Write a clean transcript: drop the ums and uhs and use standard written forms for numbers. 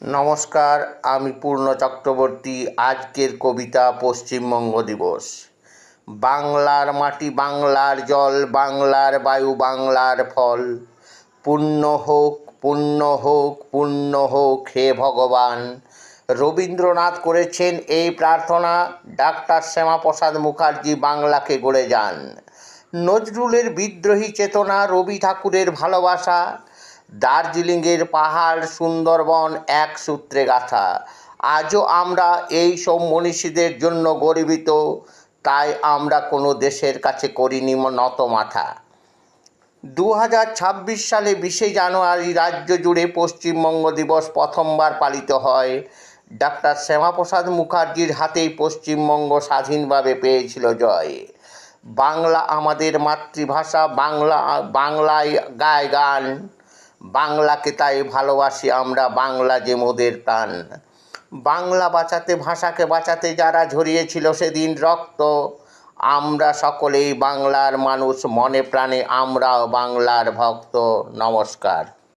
নমস্কার, আমি পূর্ণ চক্রবর্তী। আজকের কবিতা পশ্চিমবঙ্গ দিবস। বাংলার মাটি, বাংলার জল, বাংলার বায়ু, বাংলার ফল। পূর্ণ হোক, পূর্ণ হোক, পূর্ণ হোক হে ভগবান। রবীন্দ্রনাথ করেছেন এই প্রার্থনা। ডাক্তার শ্যামাপ্রসাদ মুখার্জি বাংলাকে গড়ে যান। নজরুলের বিদ্রোহী চেতনা, রবি ঠাকুরের ভালোবাসা, দার্জিলিংয়ের পাহাড়, সুন্দরবন এক সূত্রে গাঁথা। আজও আমরা এই সব মনীষীদের জন্য গর্বিত, তাই আমরা কোনো দেশের কাছে করিনি নত মাথা। 2026 সালে 20শে জানুয়ারি রাজ্য জুড়ে পশ্চিমবঙ্গ দিবস প্রথমবার পালিত হয়। ডাক্তার শ্যামাপ্রসাদ মুখার্জির হাতেই পশ্চিমবঙ্গ স্বাধীনভাবে পেয়েছিল জয়। বাংলা আমাদের মাতৃভাষা, বাংলায় গায় গান। বাংলাকে তাই ভালোবাসি আমরা, বাংলা যে মোদের প্রাণ। বাংলা বাঁচাতে, ভাষাকে বাঁচাতে যারা ঝরিয়েছিল সেদিন রক্ত, আমরা সকলেই বাংলার মানুষ, মনে প্রাণে আমরাও বাংলার ভক্ত। নমস্কার।